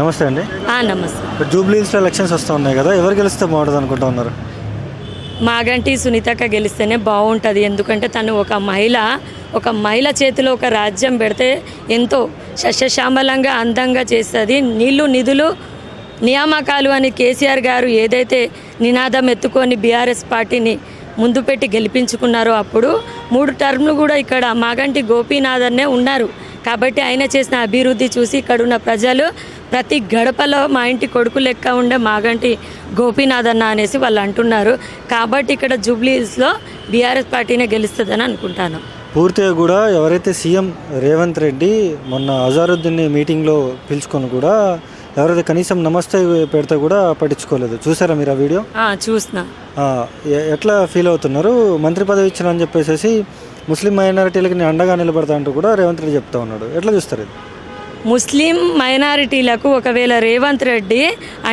నమస్తే అండి. నమస్తే. జూబ్లీహిల్స్లో ఎలక్షన్స్ వస్తూ ఉన్నాయి కదా, ఎవరు గెలిస్తే బాగుంటుంది అనుకుంటా ఉన్నారు? మాగంటి సునీతక్క గెలిస్తేనే బాగుంటుంది. ఎందుకంటే తను ఒక మహిళ చేతిలో ఒక రాజ్యం పెడితే ఎంతో సస్యశ్యామలంగా అందంగా చేస్తుంది. నీళ్లు నిధులు నియామకాలు అని కేసీఆర్ గారు ఏదైతే నినాదం ఎత్తుకొని బీఆర్ఎస్ పార్టీని ముందు పెట్టి గెలిపించుకున్నారో అప్పుడు 3 టర్మ్లు కూడా ఇక్కడ మాగంటి గోపీనాథన్నే ఉన్నారు. కాబట్టి ఆయన చేసిన అభివృద్ధి చూసి ఇక్కడున్న ప్రజలు ప్రతి గడపలో మా ఇంటి కొడుకు లెక్క ఉండే మాగంటి గోపీనాథన్న అనేసి వాళ్ళు అంటున్నారు. కాబట్టి ఇక్కడ జూబ్లీహిల్స్లో బీఆర్ఎస్ పార్టీనే గెలుస్తుందని అనుకుంటాను. పూర్తిగా కూడా ఎవరైతే సీఎం రేవంత్ రెడ్డి మొన్న అజారుద్దీన్ మీటింగ్లో పిలుచుకొని కూడా ఎవరైతే కనీసం నమస్తే పెడితే కూడా పట్టించుకోలేదు. చూసారా మీరు ఆ వీడియో? చూసిన. ఎట్లా ఫీల్ అవుతున్నారు? మంత్రి పదవి ఇచ్చిన అని చెప్పేసి ముస్లిం మైనారిటీలకి నేను అండగా నిలబడతా అంటూ కూడా రేవంత్ రెడ్డి చెప్తా ఉన్నాడు. ఎట్లా చూస్తారు ఇది? ముస్లిం మైనారిటీలకు ఒకవేళ రేవంత్ రెడ్డి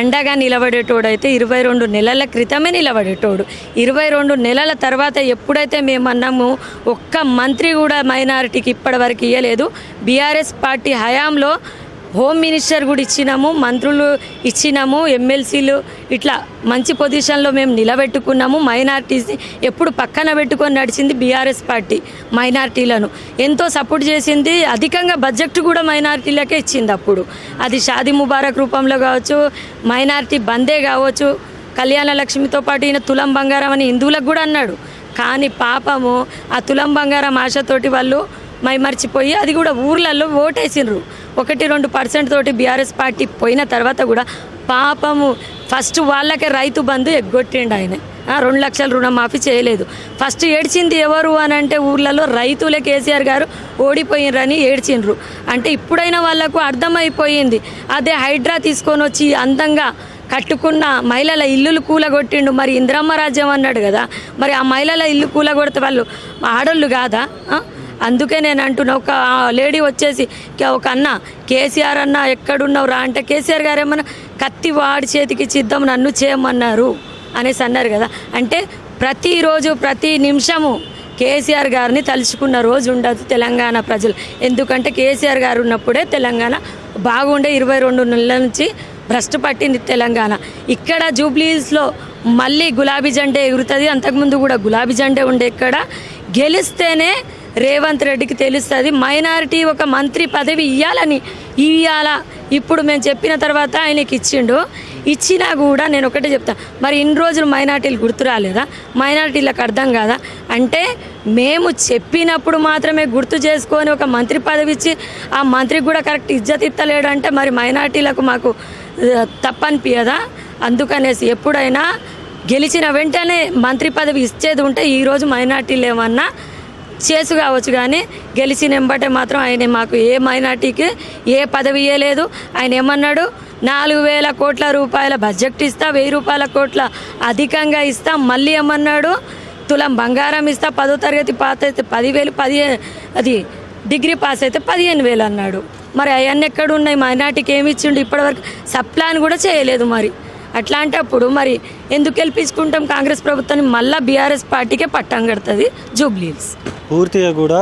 అండగా నిలబడేటోడైతే 22 నెలల క్రితమే నిలబడేటోడు. 22 నెలల తర్వాత ఎప్పుడైతే మేమన్నాము ఒక్క మంత్రి కూడా మైనారిటీకి ఇప్పటివరకు ఇవ్వలేదు. బీఆర్ఎస్ పార్టీ హయాంలో హోమ్ మినిస్టర్ కూడా ఇచ్చినాము, మంత్రులు ఇచ్చినాము, ఎమ్మెల్సీలు ఇట్లా మంచి పొజిషన్లో మేము నిలబెట్టుకున్నాము. మైనారిటీస్ని ఎప్పుడు పక్కన పెట్టుకొని నడిచింది బీఆర్ఎస్ పార్టీ. మైనారిటీలను ఎంతో సపోర్ట్ చేసింది. అధికంగా బడ్జెట్ కూడా మైనారిటీలకే ఇచ్చింది. అప్పుడు అది షాదీ ముబారక్ రూపంలో కావచ్చు, మైనారిటీ బందే కావచ్చు, కళ్యాణ లక్ష్మితో పాటు ఈయన తులం బంగారం అని హిందువులకు కూడా అన్నాడు. కానీ పాపము ఆ తులం బంగారం ఆశతోటి వాళ్ళు మైమర్చిపోయి అది కూడా ఊర్లలో ఓటేసినారు. 1-2% తోటి బీఆర్ఎస్ పార్టీ పోయిన తర్వాత కూడా పాపము ఫస్ట్ వాళ్ళకే రైతు బంధు ఎగ్గొట్టిండు ఆయన. 2 లక్షల రుణమాఫీ చేయలేదు. ఫస్ట్ ఏడ్చింది ఎవరు అని అంటే ఊర్లలో రైతులే. కేసీఆర్ గారు ఓడిపోయినరని ఏడ్చిండ్రు. అంటే ఇప్పుడైనా వాళ్ళకు అర్థమైపోయింది. అదే హైడ్రా తీసుకొని వచ్చి అందంగా కట్టుకున్న మహిళల ఇల్లులు కూలగొట్టిండు. మరి ఇందిరమ్మ రాజ్యం అన్నాడు కదా, మరి ఆ మహిళల ఇల్లు కూలగొడితే వాళ్ళు ఆడోళ్ళు కాదా? అందుకే నేను అంటున్నా, ఒక లేడీ వచ్చేసి ఒక అన్న కేసీఆర్ అన్న ఎక్కడున్నావు రా అంటే కేసీఆర్ గారు ఏమన్నా కత్తి వాడి చేతికి చిద్దం నన్ను చేయమన్నారు అనేసి అన్నారు కదా. అంటే ప్రతిరోజు ప్రతి నిమిషము కేసీఆర్ గారిని తలుచుకున్న రోజు ఉండదు తెలంగాణ ప్రజలు. ఎందుకంటే కేసీఆర్ గారు ఉన్నప్పుడే తెలంగాణ బాగుండే. 22 నెలల నుంచి భ్రష్టు పట్టింది తెలంగాణ. ఇక్కడ జూబ్లీహిల్స్లో మళ్ళీ గులాబీ జెండే ఎగురుతుంది. అంతకుముందు కూడా గులాబీ జెండే ఉండే. ఇక్కడ గెలిస్తేనే రేవంత్ రెడ్డికి తెలుస్తుంది మైనారిటీ ఒక మంత్రి పదవి ఇవ్వాలా. ఇప్పుడు మేము చెప్పిన తర్వాత ఆయనకి ఇచ్చినా కూడా నేను ఒకటే చెప్తా, మరి ఇన్ని రోజులు మైనారిటీలు గుర్తు రాలేదా? మైనారిటీలకు అర్థం కాదా? అంటే మేము చెప్పినప్పుడు మాత్రమే గుర్తు చేసుకొని ఒక మంత్రి పదవి ఇచ్చి ఆ మంత్రికి కూడా కరెక్ట్ ఇజ్జత్ ఇస్తలేడంటే మరి మైనారిటీలకు మాకు తప్పనిపించదా? అందుకనేసి ఎప్పుడైనా గెలిచిన వెంటనే మంత్రి పదవి ఇచ్చేది ఉంటే ఈరోజు మైనారిటీలు ఏమన్నా చేసు కావచ్చు. కానీ గెలిచిన వెంబటే మాత్రం ఆయన మాకు ఏ మైనార్టీకి ఏ పదవి ఇవ్వలేదు. ఆయన ఏమన్నాడు, 4,000 కోట్ల రూపాయల బడ్జెట్ ఇస్తా, 1,000 కోట్ల అధికంగా ఇస్తా. మళ్ళీ ఏమన్నాడు, తులం బంగారం ఇస్తా, 10వ తరగతి పాస్ అయితే 10,000, అది డిగ్రీ పాస్ అయితే 15,000 అన్నాడు. మరి అవన్నీ ఎక్కడ ఉన్నాయి? మైనార్టీకి ఏమి ఇచ్చిండు? ఇప్పటివరకు సప్లాన్ కూడా చేయలేదు. మరి అట్లాంటప్పుడు మరి ఎందుకు గెలిపించుకుంటాం కాంగ్రెస్ ప్రభుత్వాన్ని? మళ్ళీ బీఆర్ఎస్ పార్టీకే పట్టం కడుతుంది జూబ్లీహిల్స్. పూర్తిగా కూడా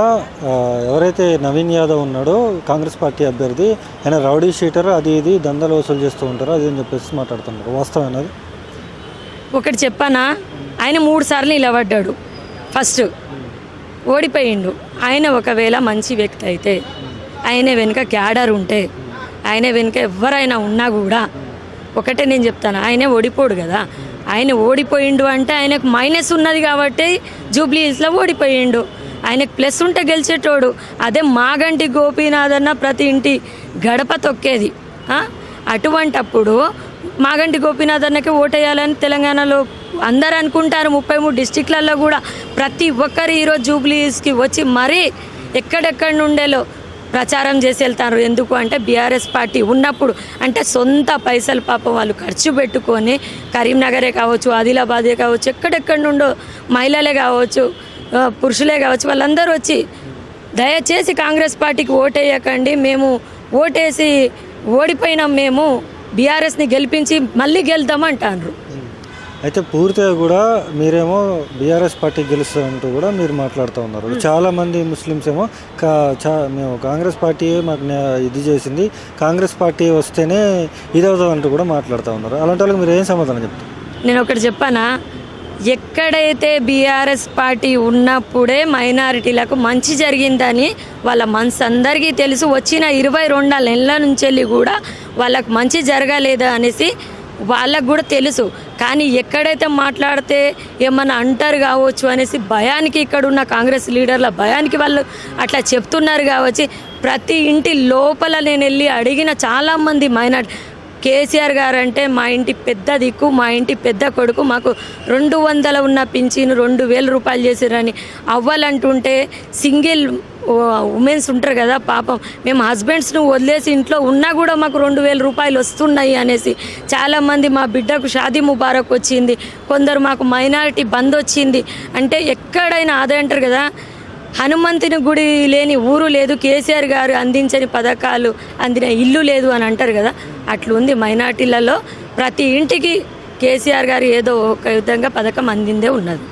ఎవరైతే నవీన్ యాదవ్ ఉన్నాడో కాంగ్రెస్ పార్టీ అభ్యర్థి, ఆయన రౌడీ షీటర్, అది ఇది దందాలు వసూలు చేస్తూ ఉంటారు, అది అని చెప్పేసి మాట్లాడుతున్నారు. వాస్తవం అనేది ఒకటి చెప్పానా, ఆయన 3 సార్లు నిలబడ్డాడు. ఫస్ట్ ఓడిపోయిండు. ఆయన ఒకవేళ మంచి వ్యక్తి అయితే, ఆయన వెనుక క్యాడర్ ఉంటే, ఆయన వెనుక ఎవరైనా ఉన్నా కూడా ఒకటే నేను చెప్తాను, ఆయనే ఓడిపోడు కదా. ఆయన ఓడిపోయిండు అంటే ఆయనకు మైనస్ ఉన్నది కాబట్టి జూబ్లీహిల్స్లో ఓడిపోయిండు. ఆయనకు ప్లస్ ఉంటే గెలిచేటోడు. అదే మాగంటి గోపీనాథన్న ప్రతి ఇంటి గడప తొక్కేది. అటువంటప్పుడు మాగంటి గోపీనాథన్నకి ఓటేయాలని తెలంగాణలో అందరు అనుకుంటారు. 33 డిస్టిక్లలో కూడా ప్రతి ఒక్కరు ఈరోజు జూబ్లీహిల్స్కి వచ్చి మరీ ఎక్కడెక్కడి నుండేలో ప్రచారం చేసి వెళ్తారు. ఎందుకు అంటే బీఆర్ఎస్ పార్టీ ఉన్నప్పుడు, అంటే సొంత పైసలు పాపం వాళ్ళు ఖర్చు పెట్టుకొని కరీంనగరే కావచ్చు, ఆదిలాబాదే కావచ్చు, ఎక్కడెక్కడి నుండో మహిళలే కావచ్చు, పురుషులే కావచ్చు, వాళ్ళందరూ వచ్చి దయచేసి కాంగ్రెస్ పార్టీకి ఓటేయకండి, మేము ఓటేసి ఓడిపోయినాం, మేము బీఆర్ఎస్ని గెలిపించి మళ్ళీ గెలుద్దామంటారు. అయితే పూర్తిగా కూడా మీరేమో బీఆర్ఎస్ పార్టీ గెలుస్తుందంటూ కూడా మీరు మాట్లాడుతూ ఉన్నారు. చాలామంది ముస్లిమ్స్ ఏమో మేము కాంగ్రెస్ పార్టీ మాకు ఇది చేసింది, కాంగ్రెస్ పార్టీ వస్తేనే ఇది అవుతుందంటూ కూడా మాట్లాడుతూ ఉన్నారు. అలాంటి వాళ్ళకి మీరు ఏం సమాధానం చెప్తారు? నేను ఒకటి చెప్పానా, ఎక్కడైతే బీఆర్ఎస్ పార్టీ ఉన్నప్పుడే మైనారిటీలకు మంచి జరిగిందని వాళ్ళ మనసు అందరికీ తెలుసు. వచ్చిన 22 నెలల నుంచి వెళ్ళి కూడా వాళ్ళకు మంచి జరగలేదు అనేసి వాళ్ళకు కూడా తెలుసు. కానీ ఎక్కడైతే మాట్లాడితే ఏమన్నా అంటారు కావచ్చు అనేసి భయానికి, ఇక్కడ ఉన్న కాంగ్రెస్ లీడర్ల భయానికి వాళ్ళు అట్లా చెప్తున్నారు కావచ్చు. ప్రతి ఇంటి లోపల నేను వెళ్ళి అడిగిన చాలామంది మైనారిటీ, కేసీఆర్ గారు అంటే మా ఇంటి పెద్ద దిక్కు, మా ఇంటి పెద్ద కొడుకు, మాకు 200 ఉన్న పింఛను 2000 రూపాయలు చేసిరని అవ్వాలంటుంటే సింగిల్ ఉమెన్స్ ఉంటారు కదా పాపం, మేము హస్బెండ్స్ను వదిలేసి ఇంట్లో ఉన్నా కూడా మాకు 2000 రూపాయలు వస్తున్నాయి అనేసి చాలామంది, మా బిడ్డకు షాదీ ముబారక్ వచ్చింది, కొందరు మాకు మైనారిటీ బంద్ వచ్చింది అంటే ఎక్కడైనా అదే అంటారు కదా, హనుమంతుని గుడి లేని ఊరు లేదు, కేసీఆర్ గారు అందించని పథకాలు అందిన ఇల్లు లేదు అని అంటారు కదా, అట్లుంది మైనార్టీలలో. ప్రతి ఇంటికి కేసీఆర్ గారు ఏదో ఒక విధంగా పథకం అందిందే ఉన్నది.